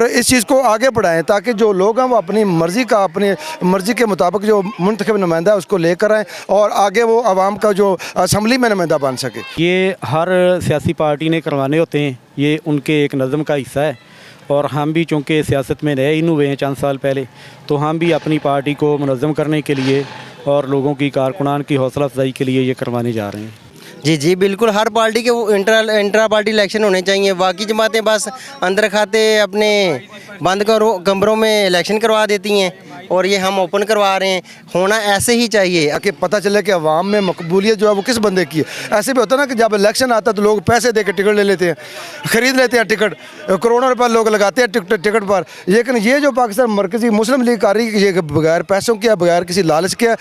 इस चीज़ को आगे बढ़ाएं ताकि जो लोग हैं वो अपनी मर्ज़ी के मुताबिक जो मुंतखब नुमाइंदा है उसको लेकर आएँ और आगे वो आवाम का जो असम्बली में नुमाइंदा बन सके। ये हर सियासी पार्टी ने करवाने होते हैं, ये उनके एक नज़म का हिस्सा है। और हम भी चूँकि सियासत में नए इन हुए हैं चंद साल पहले, तो हम भी अपनी पार्टी को मुनज़्ज़म करने के लिए और लोगों की कारकुनान की हौसला अफजाई के लिए ये करवाने जा रहे हैं। जी बिल्कुल, हर पार्टी के वो इंट्रा पार्टी इलेक्शन होने चाहिए। बाकी जमातें बस अंदर खाते अपने बंद कमरों में इलेक्शन करवा देती हैं और ये हम ओपन करवा रहे हैं। होना ऐसे ही चाहिए कि पता चले कि अवाम में मकबूलियत जो है वो किस बंदे की है। ऐसे भी होता है ना कि जब इलेक्शन आता है तो लोग पैसे दे के टिकट ले लेते हैं, ख़रीद लेते हैं टिकट, करोड़ों रुपये लोग लगाते हैं टिकट पर। लेकिन ये जो पाकिस्तान मरकज़ी मुस्लिम लीग कर रही है ये बगैर पैसों के, बगैर किसी लालच के।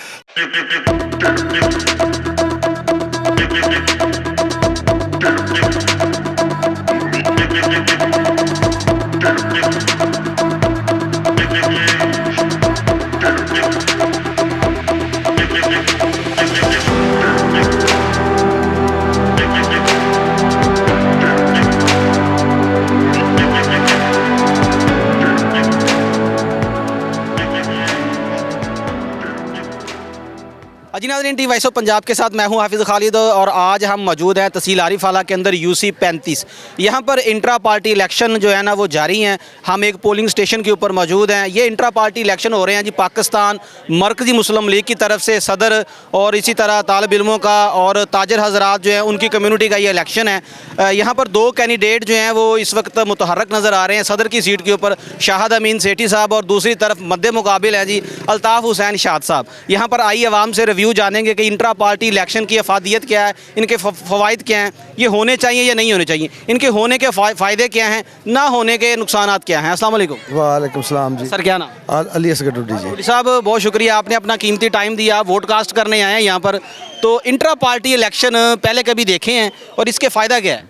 जी नाज़रीन, टी वॉइस ऑफ पंजाब के साथ मैं हूं हाफिज़ खालिद और आज हम मौजूद हैं तहसील आरिफ आला के अंदर UC 35। यहां पर इंट्रा पार्टी इलेक्शन जो है ना वो जारी हैं। हम एक पोलिंग स्टेशन के ऊपर मौजूद हैं। ये इंट्रा पार्टी इलेक्शन हो रहे हैं जी पाकिस्तान मरकज़ी मुस्लिम लीग की तरफ से। सदर और इसी तरह तालिब इल्मों का और ताजर हजरात जो हैं उनकी कम्यूनिटी का ये इलेक्शन है। यहाँ पर दो कैंडिडेट जो हैं वो इस वक्त मुतहर्रक नज़र आ रहे हैं। सदर की सीट के ऊपर शाहद अमीन सेठी साहब और दूसरी तरफ मद्दे मुकाबिल है जी अल्ताफ़ हुसैन शाद साहब। यहाँ पर आई आवाम से रिव्यू जानेंगे कि इंट्रा पार्टी इलेक्शन की अफादियत क्या है, इनके फ़वाइद क्या हैं, ये होने चाहिए या नहीं होने चाहिए, इनके होने के फ़ायदे क्या हैं, ना होने के नुकसानात क्या हैं। अस्सलाम वालेकुम। वालेकुम सलाम जी। सर क्या नाम? अली असगर डुड्डी जी। साहब बहुत शुक्रिया, आपने अपना कीमती टाइम दिया, वोट कास्ट करने आए हैं यहाँ पर। तो इंट्रा पार्टी इलेक्शन पहले कभी देखे हैं और इसके फ़ायदा क्या है?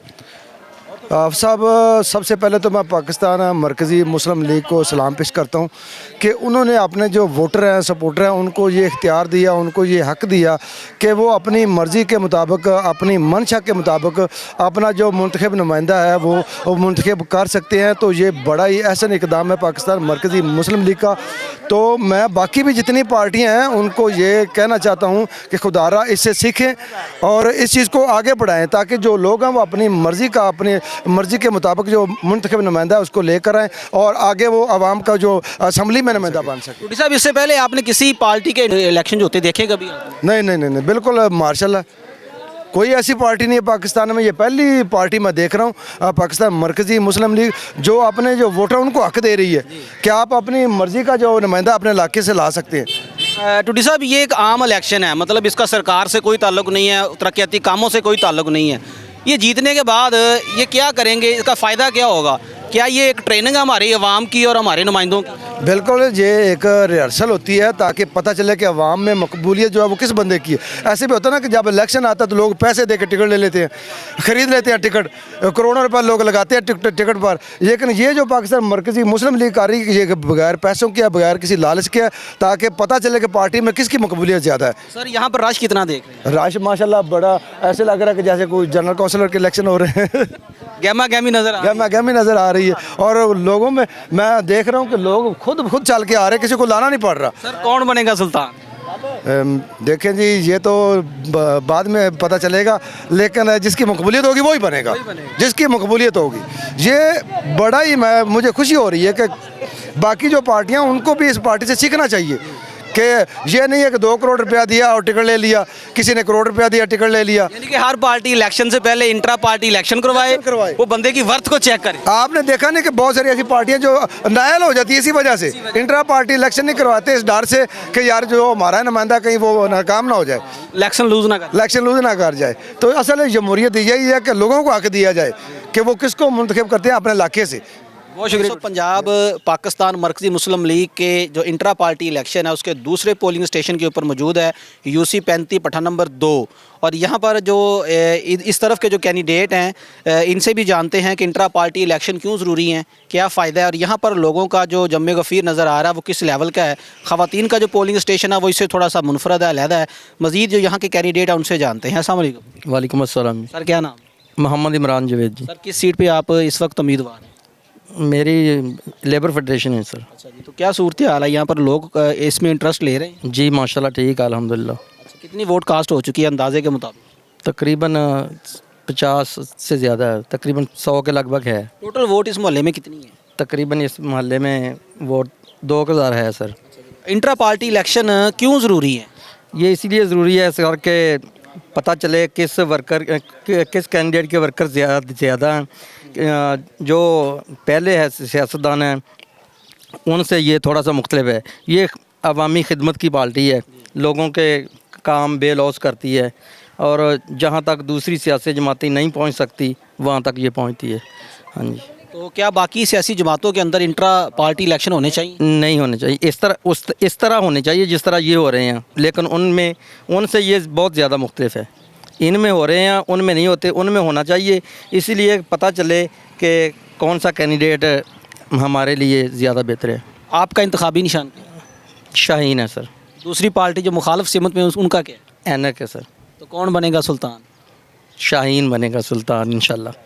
साहब सबसे पहले तो मैं पाकिस्तान मरकज़ी मुस्लिम लीग को सलाम पेश करता हूँ कि उन्होंने अपने जो वोटर हैं, सपोर्टर हैं, उनको ये इख्तियार दिया, उनको ये हक़ दिया कि वो अपनी मर्ज़ी के मुताबिक, अपनी मंशा के मुताबिक अपना जो मुंतखब नुमाइंदा है वो मुंतखब कर सकते हैं। तो ये बड़ा ही अहसन इक़दाम है पाकिस्तान मरकज़ी मुस्लिम लीग का। तो मैं बाकी भी जितनी पार्टियाँ हैं उनको ये कहना चाहता हूँ कि खुदारा इससे सीखें और इस चीज़ को आगे बढ़ाएँ ताकि जो लोग हैं वो अपनी मर्ज़ी के मुताबिक जो मुंतखब नुमाइंदा है उसको लेकर आएँ और आगे वो आवाम का जो असम्बली में नुमाइंदा बन सके। साहब इससे पहले आपने किसी पार्टी के इलेक्शन जो होते देखे कभी? नहीं, बिल्कुल माशाल्लाह कोई ऐसी पार्टी नहीं है पाकिस्तान में। ये पहली पार्टी मैं देख रहा हूँ पाकिस्तान मरकज़ी मुस्लिम लीग जो अपने जो वोटर उनको हक़ दे रही है कि आप अपनी मर्ज़ी का जो नुमाइंदा अपने इलाके से ला सकते हैं। टूडी साहब ये एक आम इलेक्शन है, मतलब इसका सरकार से कोई ताल्लुक़ नहीं है, तरक्याती कामों से कोई ताल्लुक़ नहीं है। ये जीतने के बाद ये क्या करेंगे, इसका फ़ायदा क्या होगा? क्या ये एक ट्रेनिंग है हमारी अवाम की और हमारे नुमाइंदों की? बिल्कुल, ये एक रिहर्सल होती है ताकि पता चले कि अवाम में मकबूलियत जो है वो किस बंदे की है। ऐसे भी होता है ना कि जब इलेक्शन आता है तो लोग पैसे दे के टिकट ले लेते हैं, ख़रीद लेते हैं टिकट, करोड़ों रुपये लोग लगाते हैं टिकट पर। लेकिन ये जो पाकिस्तान मरकज़ी मुस्लिम लीग कर रही है ये बगैर पैसों के, बगैर किसी लालच के, ताकि पता चले कि पार्टी में किसकी मकबूलियत ज़्यादा है। सर यहाँ पर रश कितना देख रहे हैं? रश माशाल्लाह बड़ा ऐसे लग रहा है कि जैसे कोई जनरल काउंसिलर के इलेक्शन हो रहे हैं। गहमा गहमी नज़र आ रही है और लोगों में मैं देख रहा हूँ कि लोग खुद चल के आ रहे हैं, किसी को लाना नहीं पड़ रहा। सर कौन बनेगा सुल्तान? देखें जी, ये तो बाद में पता चलेगा, लेकिन जिसकी मकबूलियत होगी वही बनेगा, जिसकी मकबूलियत होगी। ये बड़ा ही मुझे खुशी हो रही है कि बाकी जो पार्टियां उनको भी इस पार्टी से सीखना चाहिए कि ये नहीं है कि 2 करोड़ रुपया दिया और टिकट ले लिया, किसी ने करोड़ रुपया दिया टिकट ले लिया। यानी कि हर पार्टी इलेक्शन से पहले इंट्रा पार्टी इलेक्शन करवाए, वो बंदे की वर्थ को चेक करे। आपने देखा नहीं कि बहुत सारी ऐसी पार्टियां जो नायल हो जाती है इसी वजह से, इंट्रा पार्टी इलेक्शन नहीं करवाते इस डर से कि यार जो हमारा नुमाइंदा कहीं वो नाकाम ना हो जाए, इलेक्शन लूज ना कर जाए। तो असल जमहूरियत यही है कि लोगों को हक दिया जाए कि वो किसको मुंतखब करते हैं अपने इलाके से। बहुत शुक्रिया। पंजाब पाकिस्तान मरकज़ी मुस्लिम लीग के जो इंट्रा पार्टी इलेक्शन है उसके दूसरे पोलिंग स्टेशन के ऊपर मौजूद है UC 35 पट्टा नंबर 2। और यहाँ पर जो इस तरफ के जो कैंडिडेट हैं इनसे भी जानते हैं कि इंट्रा पार्टी इलेक्शन क्यों ज़रूरी हैं, क्या फ़ायदा है और यहाँ पर लोगों का जो जम्मे गफ़ीर नज़र आ रहा है वो किस लेवल का है। ख़वातीन का जो पोलिंग स्टेशन है वो इससे थोड़ा सा मुनफरद है, अलहदा है। मज़ीद जो यहाँ के कैंडिडेट हैं उनसे जानते हैं। अस्सलाम वालेकुम। वालेकुम अस्सलाम। सर क्या नाम? मोहम्मद इमरान जवेद जी। सर किस सीट पर आप इस वक्त उम्मीदवार हैं? मेरी लेबर फेडरेशन है सर। अच्छा जी, तो क्या सूरत हाल है यहाँ पर, लोग इसमें इंटरेस्ट ले रहे हैं? जी माशाल्लाह ठीक है अल्हम्दुलिल्लाह। अच्छा, कितनी वोट कास्ट हो चुकी है अंदाजे के मुताबिक? तकरीबन 50 से ज़्यादा है, तकरीबन 100 के लगभग है। टोटल वोट इस मोहल्ले में कितनी है? तकरीबन इस मोहल्ले में वोट 2000 है सर। इंट्रा पार्टी इलेक्शन क्यों ज़रूरी है? ये इसीलिए ज़रूरी है सर कि पता चले किस कैंडिडेट के वर्कर ज़्यादा हैं। जो पहले है सियासतदान हैं उनसे ये थोड़ा सा मुख्तलिफ है। ये अवामी खिदमत की पार्टी है, लोगों के काम बेलौस करती है और जहाँ तक दूसरी सियासी जमातें नहीं पहुँच सकती वहाँ तक ये पहुँचती है। हाँ जी। तो क्या बाकी सियासी जमातों के अंदर इंट्रा पार्टी इलेक्शन होने चाहिए? नहीं होने चाहिए इस तरह होने चाहिए जिस तरह ये हो रहे हैं, लेकिन उनसे ये बहुत ज़्यादा मुख्तलिफ है। इनमें हो रहे हैं उनमें नहीं होते, उनमें होना चाहिए, इसीलिए पता चले कि कौन सा कैंडिडेट हमारे लिए ज़्यादा बेहतर है। आपका इंतखाबी निशान क्या है? शाहीन है सर। दूसरी पार्टी जो मुखालिफ सिमत में उनका क्या है? एनक है सर। तो कौन बनेगा सुल्तान? शाहीन बनेगा सुल्तान इंशाल्लाह।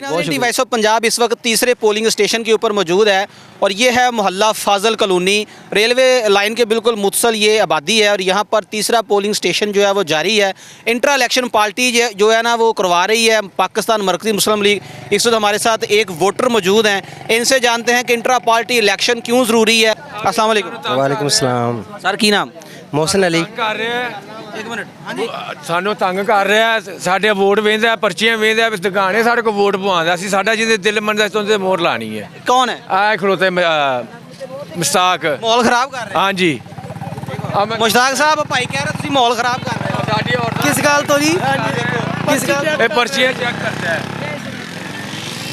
वॉइस ऑफ पंजाब इस वक्त तीसरे पोलिंग स्टेशन के ऊपर मौजूद है और ये है मोहल्ला फाजल कॉलोनी। रेलवे लाइन के बिल्कुल मुतसल ये आबादी है और यहाँ पर तीसरा पोलिंग स्टेशन जो है वो जारी है। इंट्रा इलेक्शन पार्टी जो है ना वो करवा रही है पाकिस्तान मरकज़ी मुस्लिम लीग। इस वक्त हमारे साथ एक वोटर मौजूद हैं, इनसे जानते हैं कि इंट्रा पार्टी इलेक्शन क्यों ज़रूरी है। अस्सलाम वालेकुम। वालेकुम सलाम। सर की नाम? मोहसिन अली। एक मिनट। हाँ जी। ਸਾਨੂੰ ਤੰਗ ਕਰ ਰਿਹਾ ਸਾਡੇ ਵੋਟ ਵੇਂਦਾ ਪਰਚੀਆਂ ਵੇਂਦਾ ਦੁਕਾਨੇ ਸਾਡੇ ਕੋਲ ਵੋਟ ਪਵਾਉਂਦਾ ਅਸੀਂ ਸਾਡਾ ਜਿਹਦੇ ਦਿਲ ਮੰਨਦਾ ਸੀ ਉਹਦੇ ਮੋਹਰ ਲਾਣੀ ਹੈ। कौन है? ਆ ਖਲੋਤੇ ਮੁਸਤਾਕ। माहौल ख़राब कर रहे ਹਾਂਜੀ हैं मुश्ताक साहब, भाई कह रहे तुम माहौल ख़राब कर रहे हो। ਸਾਡੀ ਔਰਤਾਂ किस गल तो जी? किस गल? ਇਹ ਪਰਚੀਆਂ ਚੈੱਕ ਕਰਦਾ ਹੈ।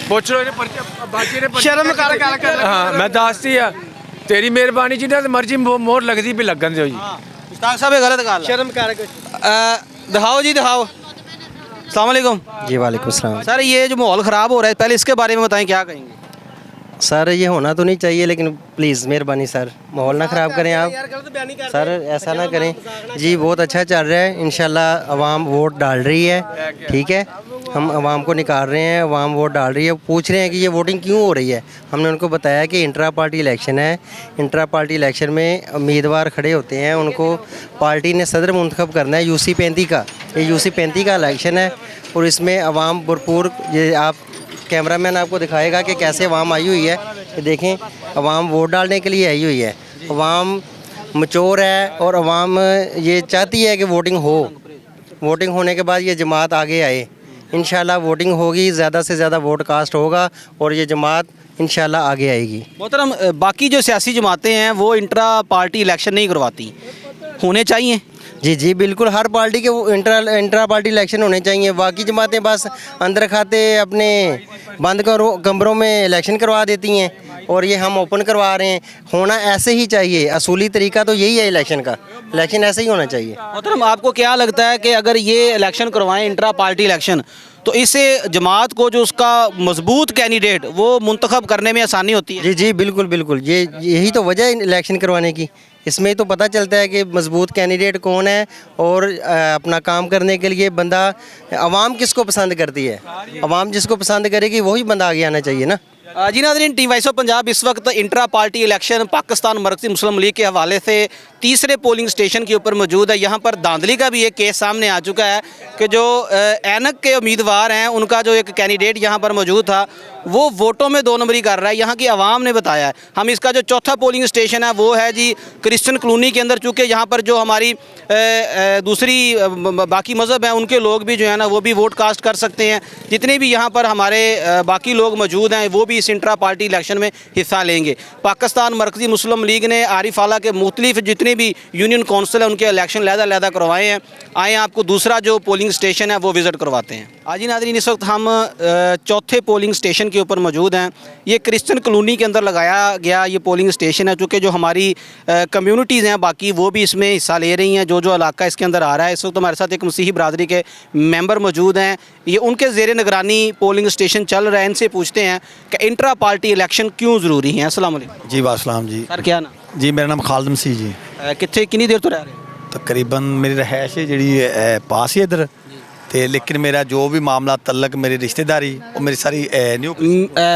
ਪੁੱਛ ਲੋ ਇਹਨੇ ਪਰਚੀਆਂ ਬਾਜੀ ਨੇ ਸ਼ਰਮ ਕਰ ਗੱਲ ਕਰ। ਹਾਂ ਮੈਂ ਦੱਸਤੀ ਆ ਤੇਰੀ ਮਿਹਰਬਾਨੀ ਜਿੰਨਾ ਤੇ ਮਰਜ਼ੀ ਮੋਹਰ ਲੱਗਦੀ ਵੀ ਲੱਗਣ ਦਿਓ ਜੀ। मुश्ताक साहब ये गलत गल है। शर्म कर दिखाओ जी दिखाओ। अस्सलाम वालेकुम। जी वालेकुम सलाम। सर ये जो माहौल ख़राब हो रहा है पहले इसके बारे में बताएं, क्या कहेंगे? सर ये होना तो नहीं चाहिए, लेकिन प्लीज़ मेहरबानी सर माहौल ना ख़राब करें आप। सर ऐसा ना करें जी। बहुत अच्छा चल रहा है, इंशाल्लाह अवाम वोट डाल रही है। ठीक है, हम अवाम को निकाल रहे हैं, अवाम वोट डाल रही है। पूछ रहे हैं कि ये वोटिंग क्यों हो रही है। हमने उनको बताया कि इंट्रा पार्टी इलेक्शन है। इंट्रा पार्टी इलेक्शन में उम्मीदवार खड़े होते हैं, उनको पार्टी ने सदर मुंतखब करना है UC 35 का। ये UC 35 का इलेक्शन है और इसमें अवाम भरपूर, ये आप कैमरामैन आपको दिखाएगा कि कैसे अवाम आई हुई है। ये देखें अवाम वोट डालने के लिए आई हुई है। अवाम मचोर है और अवाम ये चाहती है कि वोटिंग हो। वोटिंग होने के बाद ये जमात आगे आए, इंशाल्लाह वोटिंग होगी, ज़्यादा से ज़्यादा वोट कास्ट होगा और ये जमात इंशाल्लाह आगे आएगी। मोहतरम, बाकी जो सियासी जमातें हैं वो इंट्रा पार्टी इलेक्शन नहीं करवाती, होने चाहिए? जी जी बिल्कुल, हर पार्टी के वो इंट्रा पार्टी इलेक्शन होने चाहिए। बाकी जमातें बस अंदर खाते अपने बंद कमरों में इलेक्शन करवा देती हैं और ये हम ओपन करवा रहे हैं। होना ऐसे ही चाहिए, असूली तरीका तो यही है इलेक्शन का। इलेक्शन ऐसे ही होना चाहिए। मोहतरम, आपको क्या लगता है कि अगर ये इलेक्शन करवाएं इंट्रा पार्टी इलेक्शन तो इससे जमात को जो उसका मजबूत कैंडिडेट वो मुंतखब करने में आसानी होती है? जी जी बिल्कुल बिल्कुल, यही तो वजह है इलेक्शन करवाने की। इसमें तो पता चलता है कि मजबूत कैंडिडेट कौन है और अपना काम करने के लिए बंदा, अवाम किसको पसंद करती है। अवाम जिसको पसंद करेगी वही बंदा आगे आना चाहिए ना। जी नाज़रीन, टी वॉइस ऑफ पंजाब इस वक्त intra party election Pakistan Markazi Muslim league के हवाले से तीसरे पोलिंग स्टेशन के ऊपर मौजूद है। यहाँ पर धांधली का भी एक केस सामने आ चुका है कि जो ऐनक के उम्मीदवार हैं उनका जो एक कैंडिडेट यहाँ पर मौजूद था वो वोटों में 2 नंबरी कर रहा है। यहाँ की आवाम ने बताया है। हम इसका जो चौथा पोलिंग स्टेशन है वो है जी क्रिश्चियन कॉलोनी के अंदर, चूँकि यहाँ पर जो हमारी दूसरी बाकी मज़हब हैं उनके लोग भी जो है ना वो भी वोट कास्ट कर सकते हैं। जितने भी यहाँ पर हमारे बाकी लोग मौजूद हैं वो भी इस इंट्रा पार्टी इलेक्शन में हिस्सा लेंगे। पाकिस्तान मरकज़ी मुस्लिम लीग ने आरिफ आला के मुख्तलिफ जितने भी यूनियन कौंसिल है उनके इलेक्शन लहदा करवाए हैं। आए आपको दूसरा जो पोलिंग स्टेशन है वो विज़िट करवाते हैं। आज ही नाज़रीन, इस वक्त हम चौथे पोलिंग स्टेशन के ऊपर मौजूद हैं। ये क्रिश्चियन कॉलोनी के अंदर लगाया गया ये पोलिंग स्टेशन है, चूँकि जो हमारी कम्यूनिटीज़ हैं बाकी वो भी इसमें हिस्सा ले रही हैं। जो इलाका इसके अंदर आ रहा है, इस वक्त हमारे साथ एक मसीही बरादरी के मेंबर मौजूद हैं। ये उनके ज़ेर निगरानी पोलिंग स्टेशन चल रहा है। इनसे पूछते हैं कि इंट्रा पार्टी इलेक्शन क्यों ज़रूरी है। अस्सलाम वालेकुम। जी वासलाम जी। सर क्या नाम? जी मेरा नाम खालिद मसीह जी। कितने कितनी देर तो रह रहे हैं? तकरीबन मेरी रहायश है जी पास ही इधर ਤੇ ਲੇਕਿਨ ਮੇਰਾ ਜੋ ਵੀ ਮਾਮਲਾ ਤਲਕ ਮੇਰੀ ਰਿਸ਼ਤੇਦਾਰੀ ਉਹ ਮੇਰੀ ਸਾਰੀ ਨਿਊ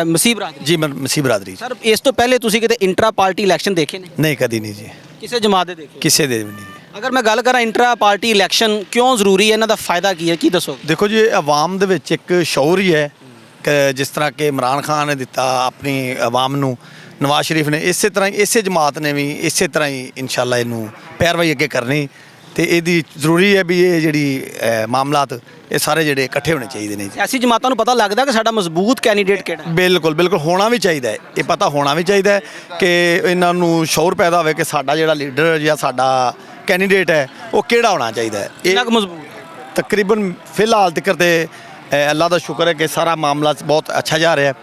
ਮਸੀਹ ਬਰਾਦਰੀ ਜੀ ਮਸੀਹ ਬਰਾਦਰੀ ਸਰ ਇਸ ਤੋਂ ਪਹਿਲੇ ਤੁਸੀਂ ਕਿਤੇ ਇੰਟਰਾ ਪਾਰਟੀ ਇਲੈਕਸ਼ਨ ਦੇਖੇ ਨੇ ਨਹੀਂ ਕਦੀ ਨਹੀਂ ਜੀ ਕਿਸੇ ਜਮਾਤ ਦੇ ਦੇਖੇ ਕਿਸੇ ਦੇ ਵੀ ਨਹੀਂ ਜੀ। ਅਗਰ ਮੈਂ ਗੱਲ ਕਰਾਂ ਇੰਟਰਾ ਪਾਰਟੀ ਇਲੈਕਸ਼ਨ ਕਿਉਂ ਜ਼ਰੂਰੀ ਹੈ ਇਹਨਾਂ ਦਾ ਫਾਇਦਾ ਕੀ ਹੈ ਕੀ ਦੱਸੋਗੇ ਦੇਖੋ ਜੀ ਇਹ ਆਵਾਮ ਦੇ ਵਿੱਚ ਇੱਕ ਸ਼ੌਰ ਹੀ ਹੈ ਕਿ ਜਿਸ ਤਰ੍ਹਾਂ ਕਿ ਇਮਰਾਨ ਖਾਨ ਨੇ ਦਿੱਤਾ ਆਪਣੀ ਆਵਾਮ ਨੂੰ, ਨਵਾਜ਼ ਸ਼ਰੀਫ ਨੇ ਇਸੇ ਤਰ੍ਹਾਂ ਹੀ ਇਸੇ ਜਮਾਤ ਨੇ ਵੀ ਇਸੇ ਤਰ੍ਹਾਂ ਹੀ ਇਨਸ਼ਾਅੱਲਾ ਇਹਨੂੰ ਪੈਰਵਾਈ ਅੱਗੇ ਕਰਨੀ ਤੇ ਇਹਦੀ ਜ਼ਰੂਰੀ ਹੈ ਵੀ ਇਹ ਜਿਹੜੀ ਮਾਮਲਾਤ ਇਹ ਸਾਰੇ ਜਿਹੜੇ ਇਕੱਠੇ ਹੋਣੇ ਚਾਹੀਦੇ ਨੇ ਜੀ। ਸਿਆਸੀ ਜਮਾਤਾਂ ਨੂੰ ਪਤਾ ਲੱਗਦਾ ਕਿ ਸਾਡਾ ਮਜ਼ਬੂਤ ਕੈਂਡੀਡੇਟ ਕਿਹੜਾ ਹੈ ਬਿਲਕੁਲ ਬਿਲਕੁਲ ਹੋਣਾ ਵੀ ਚਾਹੀਦਾ ਹੈ, ਇਹ ਪਤਾ ਹੋਣਾ ਵੀ ਚਾਹੀਦਾ ਹੈ ਕਿ ਇਹਨਾਂ ਨੂੰ ਸ਼ੌਰ ਪੈਦਾ ਹੋਵੇ ਕਿ ਸਾਡਾ ਜਿਹੜਾ ਲੀਡਰ ਜਾਂ ਸਾਡਾ ਕੈਂਡੀਡੇਟ ਹੈ ਉਹ ਕਿਹੜਾ ਹੋਣਾ ਚਾਹੀਦਾ ਹੈ। ਕਿੰਨਾ ਕੁ ਮਜ਼ਬੂਤ ਤਕਰੀਬਨ ਫਿਲਹਾਲ ਤੱਕ ਤੇ ਅੱਲਾ ਦਾ ਸ਼ੁਕਰ ਹੈ ਕਿ ਸਾਰਾ ਮਾਮਲਾ ਬਹੁਤ ਅੱਛਾ ਜਾ ਰਿਹਾ ਹੈ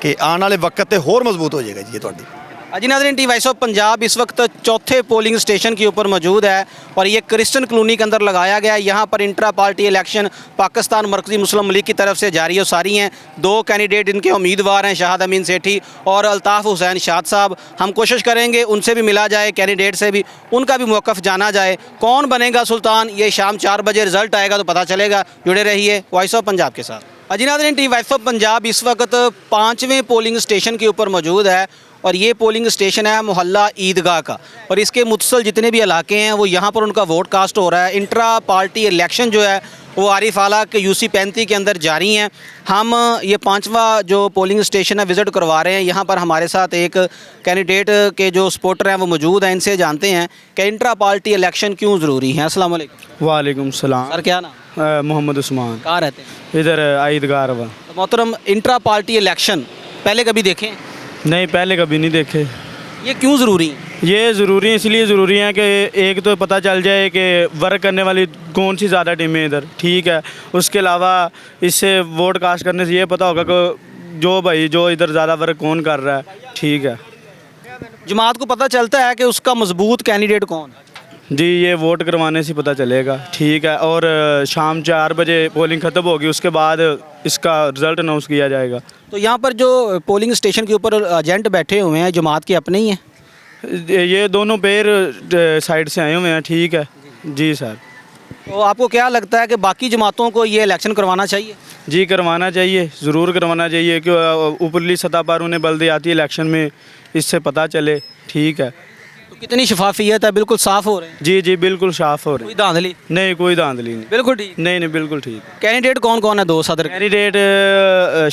ਕਿ ਆਉਣ वाले वक्त ਤੇ ਹੋਰ मजबूत हो जाएगा जी ये ਤੁਹਾਡੀ। जी नाज़रीन टी वॉइस ऑफ पंजाब इस वक्त चौथे पोलिंग स्टेशन के ऊपर मौजूद है और ये क्रिश्चियन कॉलोनी के अंदर लगाया गया है। यहाँ पर intra party election Pakistan Markazi Muslim league की तरफ से जारी और सारी हैं। दो कैंडिडेट इनके उम्मीदवार हैं, शाहद अमीन सेठी और अल्ताफ़ हुसैन शाद साहब। हम कोशिश करेंगे उनसे भी मिला जाए, कैंडिडेट से भी उनका भी मौक़िफ़ जाना जाए। कौन बनेगा सुल्तान ये शाम 4 बजे रिज़ल्ट आएगा तो पता चलेगा। जुड़े रहिए वॉइस ऑफ पंजाब के साथ। जी नाज़रीन टी वॉइस ऑफ पंजाब इस वक्त 5वें पोलिंग स्टेशन के ऊपर मौजूद है और ये पोलिंग स्टेशन है मोहल्ला ईदगाह का और इसके मुतसल जितने भी इलाके हैं वो यहाँ पर उनका वोट कास्ट हो रहा है। इंट्रा पार्टी इलेक्शन जो है वो आरिफ आला के यूसी 35 के अंदर जारी हैं। हम ये 5वां जो पोलिंग स्टेशन है विज़िट करवा रहे हैं। यहाँ पर हमारे साथ एक कैंडिडेट के जो सपोर्टर हैं वो मौजूद हैं, इनसे जानते हैं कि इंट्रा पार्टी इलेक्शन क्यों ज़रूरी है। अस्सलाम वालेकुम। वालेकुम सलाम। सर क्या नाम? मोहम्मद उस्मान। कहाँ रहते हैं? इधर ईदगाह रवा। तो मोहतरम इंट्रा पार्टी इलेक्शन पहले कभी देखे हैं? नहीं पहले कभी नहीं देखे। ये क्यों ज़रूरी है? ये ज़रूरी है इसलिए ज़रूरी है कि एक तो पता चल जाए कि वर्क करने वाली कौन सी ज़्यादा टीमें इधर, ठीक है। उसके अलावा इससे वोट कास्ट करने से ये पता होगा कि जो इधर ज़्यादा वर्क कौन कर रहा है, ठीक है। जमात को पता चलता है कि उसका मजबूत कैंडिडेट कौन है। जी ये वोट करवाने से पता चलेगा, ठीक है। और शाम 4 बजे पोलिंग ख़त्म होगी उसके बाद इसका रिज़ल्ट अनाउंस किया जाएगा। तो यहाँ पर जो पोलिंग स्टेशन के ऊपर एजेंट बैठे हुए हैं जमात के अपने ही हैं? ये दोनों पेयर साइड से आए हुए हैं, ठीक है जी सर। तो आपको क्या लगता है कि बाकी जमातों को ये इलेक्शन करवाना चाहिए? जी करवाना चाहिए, ज़रूर करवाना चाहिए कि ऊपरली सतह पर उन्हें बल्दियाती इलेक्शन में इससे पता चले, ठीक है। तो कितनी शफाफियत है, बिल्कुल साफ़ हो रहे हैं? जी जी बिल्कुल साफ़ हो रही कोई धांधली नहीं, कोई धांधली नहीं, बिल्कुल ठीक। नहीं नहीं बिल्कुल ठीक। कैंडिडेट कौन कौन है दो सदर? कैंडिडेट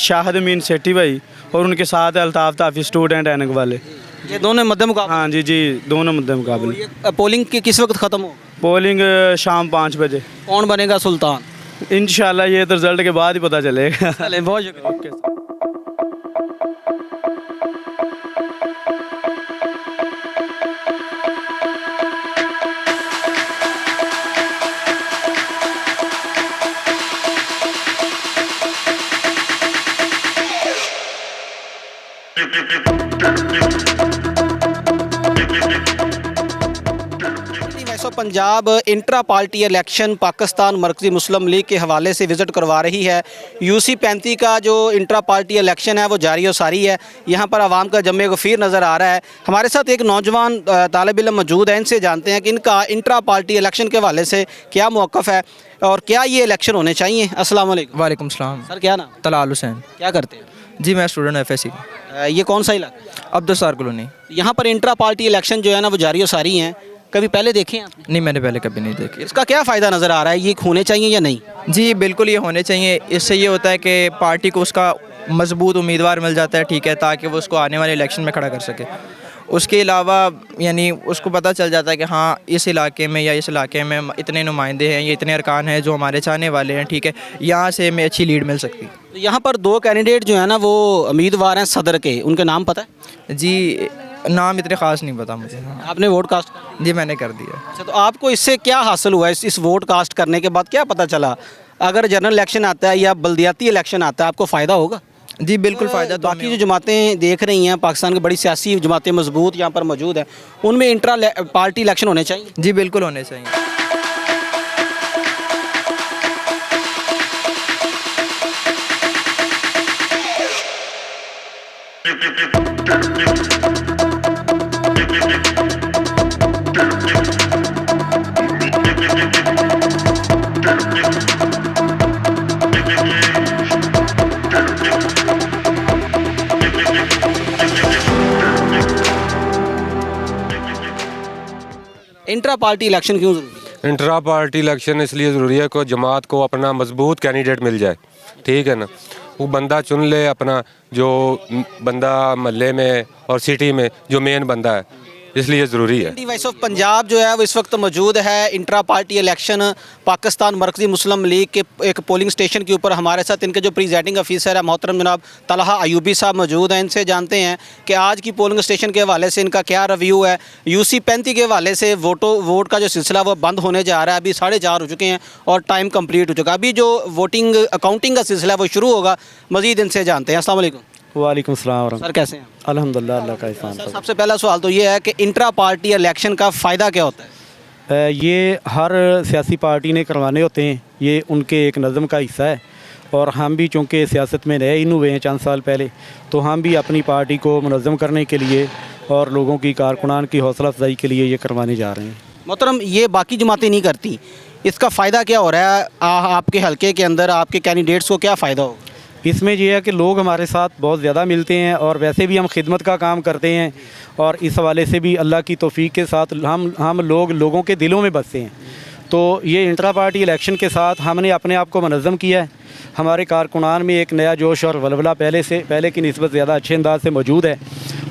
शाहद अमीन सेठी भाई और उनके साथ अल्ताफ़ ताफ़ी स्टूडेंट एनक वाले। ये दोनों मध्य मुकाबले। हाँ जी जी दोनों मध्य मुकाबले। ये पोलिंग की किस वक्त ख़त्म हो? पोलिंग शाम 5 बजे। कौन बनेगा सुल्तान? इंशाल्लाह ये तो रिज़ल्ट के बाद ही पता चलेगा। चलें, बहुत शुक्रिया। Okay. Punjab intra party election Pakistan Markazi Muslim league के हवाले से विज़िट करवा रही है। यूसी 35 का जो इंट्रा पार्टी इलेक्शन है वो जारी और सारी है। यहाँ पर आवाम का जमे गफ़ीर नज़र आ रहा है। हमारे साथ एक नौजवान तालिब इल्म मौजूद है, इनसे जानते हैं कि इनका इंट्रा पार्टी इलेक्शन के हवाले से क्या मौक़िफ़ है और क्या ये इलेक्शन होने चाहिए। अस्सलाम वालेकुम। वालेकुम सलाम। सर क्या नाम? तलाल हुसैन। क्या करते हैं? जी मैं स्टूडेंट FSC। ये कौन सा इलाका? अब्दुलसार कॉलोनी। यहाँ पर इंट्रा पार्टी इलेक्शन जो है ना वो जारी और सारी हैं। कभी पहले देखे हैं आपने? नहीं मैंने पहले कभी नहीं देखी। इसका क्या फ़ायदा नज़र आ रहा है, ये होने चाहिए या नहीं? जी बिल्कुल ये होने चाहिए। इससे ये होता है कि पार्टी को उसका मजबूत उम्मीदवार मिल जाता है, ठीक है, ताकि वो उसको आने वाले इलेक्शन में खड़ा कर सके। उसके अलावा यानी उसको पता चल जाता है कि हाँ इस इलाके में या इस इलाके में इतने नुमाइंदे हैं, ये इतने अरकान हैं जो हमारे चाहने वाले हैं, ठीक है, यहाँ से हमें अच्छी लीड मिल सकती है। तो यहाँ पर दो कैंडिडेट जो है ना वो उम्मीदवार हैं सदर के, उनके नाम पता है? जी नाम इतने ख़ास नहीं पता मुझे। हाँ। आपने वोट कास्ट कर? जी मैंने कर दिया। अच्छा, तो आपको इससे क्या हासिल हुआ? इस वोट कास्ट करने के बाद क्या पता चला? अगर जनरल इलेक्शन आता है या बल्दियाती इलेक्शन आता है आपको फ़ायदा होगा? जी बिल्कुल फ़ायदा। तो बाकी जो जमातें देख रही हैं पाकिस्तान की बड़ी सियासी जमातें मजबूत यहाँ पर मौजूद हैं, उनमें इंट्रा पार्टी इलेक्शन होने चाहिए? जी बिल्कुल होने चाहिए। इंट्रा पार्टी इलेक्शन क्यों जरूरी है? इंट्रा पार्टी इलेक्शन इसलिए ज़रूरी है कि जमात को अपना मजबूत कैंडिडेट मिल जाए, ठीक है ना। वो बंदा चुन ले अपना, जो बंदा महल्ले में और सिटी में जो मेन बंदा है, इसलिए ज़रूरी है। वॉइस ऑफ पंजाब जो है वो इस वक्त मौजूद है intra party election Pakistan Markazi Muslim league के एक पोलिंग स्टेशन के ऊपर। हमारे साथ इनके जो प्रिजाइडिंग अफीसर है मोहतरम जनाब तलहा अयूबी साहब मौजूद हैं। इनसे जानते हैं कि आज की पोलिंग स्टेशन के हवाले से इनका क्या रिव्यू है। UC 35 के हवाले से वोट का जो सिलसिला वो बंद होने जा रहा है, अभी 4:30 हो चुके हैं और टाइम कम्प्लीट हो चुका है। अभी जो वोटिंग अकाउंटिंग का सिलसिला वो शुरू होगा। मज़ीद इनसे जानते हैं। अस्सलाम वालेकुम। वालेकुम सलाम। सर कैसे हैं? अल्हम्दुलिल्लाह, अल्लाह का एहसान। सर सबसे पहला सवाल तो ये है कि इंट्रा पार्टी इलेक्शन का फ़ायदा क्या होता है? ये हर सियासी पार्टी ने करवाने होते हैं, ये उनके एक नज़म का हिस्सा है। और हम भी चूँकि सियासत में नए ही हुए हैं चंद साल पहले, तो हम भी अपनी पार्टी को मुनज़्ज़म करने के लिए और लोगों की कारकुनान की हौसला अफजाई के लिए ये करवाने जा रहे हैं। मोहतरम, ये बाकी जमातें नहीं करती, इसका फ़ायदा क्या हो रहा है? आपके हलके के अंदर आपके कैंडिडेट्स को क्या फ़ायदा होगा? इसमें ये है कि लोग हमारे साथ बहुत ज़्यादा मिलते हैं और वैसे भी हम खिदमत का काम करते हैं और इस हवाले से भी अल्लाह की तौफीक के साथ हम लोगों के दिलों में बसते हैं। तो ये इंट्रा पार्टी इलेक्शन के साथ हमने अपने आप को मुनज़्ज़म किया है। हमारे कारकुनान में एक नया जोश और वलवला पहले की निस्बत ज़्यादा अच्छे अंदाज से मौजूद है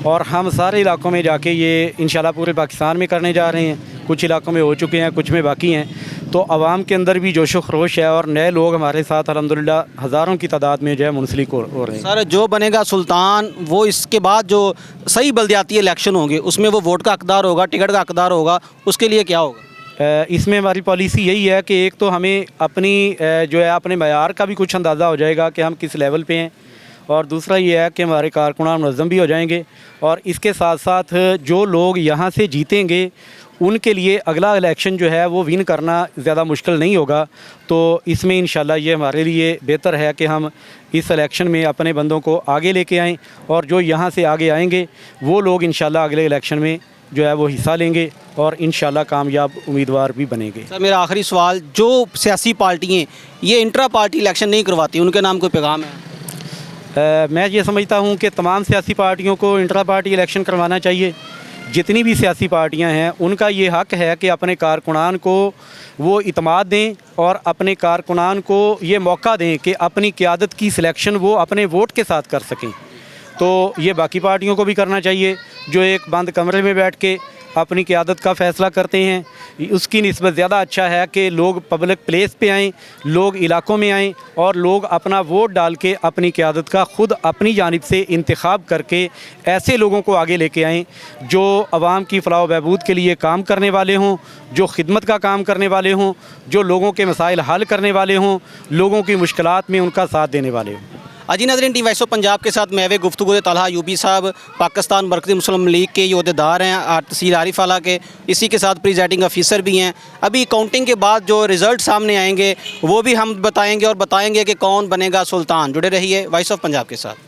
और हम सारे इलाकों में जाके ये इंशाल्लाह पूरे पाकिस्तान में करने जा रहे हैं। कुछ इलाकों में हो चुके हैं, कुछ में बाकी हैं। तो आवाम के अंदर भी जोशो खरोश है और नए लोग हमारे साथ अल्हम्दुलिल्लाह हज़ारों की तादाद में जो है मुंसलिक हो रहे हैं। सर जो बनेगा सुल्तान, वो इसके बाद जो सही बल्दियाती इलेक्शन होंगे उसमें वो वोट का हकदार होगा, टिकट का हकदार होगा, उसके लिए क्या होगा? इसमें हमारी पॉलिसी यही है कि एक तो हमें अपनी जो है अपने मयार का भी कुछ अंदाज़ा हो जाएगा कि हम किस लेवल पे हैं, और दूसरा ये है कि हमारे कारकुनान मुनज़्ज़म भी हो जाएंगे और इसके साथ साथ जो लोग यहाँ से जीतेंगे उनके लिए अगला इलेक्शन जो है वो विन करना ज़्यादा मुश्किल नहीं होगा। तो इसमें इंशाल्लाह ये हमारे लिए बेहतर है कि हम इस इलेक्शन में अपने बंदों को आगे लेके आएँ और जो यहाँ से आगे आएंगे वो लोग इंशाल्लाह अगले इलेक्शन में जो है वो हिस्सा लेंगे और इंशाल्लाह कामयाब उम्मीदवार भी बनेंगे। सर मेरा आखिरी सवाल, जो सियासी पार्टियाँ ये इंट्रा पार्टी इलेक्शन नहीं करवाती, उनके नाम कोई पैगाम है? मैं ये समझता हूँ कि तमाम सियासी पार्टियों को इंट्रा पार्टी इलेक्शन करवाना चाहिए। जितनी भी सियासी पार्टियां हैं उनका ये हक़ है कि अपने कारकुनान को वो इतमाद दें और अपने कारकुनान को ये मौका दें कि अपनी क़यादत की सिलेक्शन वो अपने वोट के साथ कर सकें। तो ये बाकी पार्टियों को भी करना चाहिए जो एक बंद कमरे में बैठ के अपनी क़यादत का फ़ैसला करते हैं। उसकी निस्बत ज़्यादा अच्छा है कि लोग पब्लिक प्लेस पे आएँ, लोग इलाकों में आएँ और लोग अपना वोट डाल के अपनी क़यादत का ख़ुद अपनी जानिब से इंतखाब करके ऐसे लोगों को आगे लेके आएँ जो आवाम की फ़लाह व बहबूद के लिए काम करने वाले हों, जो खिदमत का काम करने वाले हों, जो लोगों के मसाइल हल करने वाले हों, लोगों की मुश्किलात में उनका साथ देने वाले हों। अजी नाज़रीन, टी वॉइस ऑफ पंजाब के साथ मैं गुफ्तगू तलहा अयूबी साहब पाकिस्तान मरकज़ी मुस्लिम लीग के अहदेदार हैं, तहसील आरिफ आला के, इसी के साथ प्रिजाइडिंग अफीसर भी हैं। अभी काउंटिंग के बाद जो रिज़ल्ट सामने आएंगे वो भी हम बताएंगे और बताएंगे कि कौन बनेगा सुल्तान। जुड़े रहिए वॉइस ऑफ पंजाब के साथ।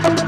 है।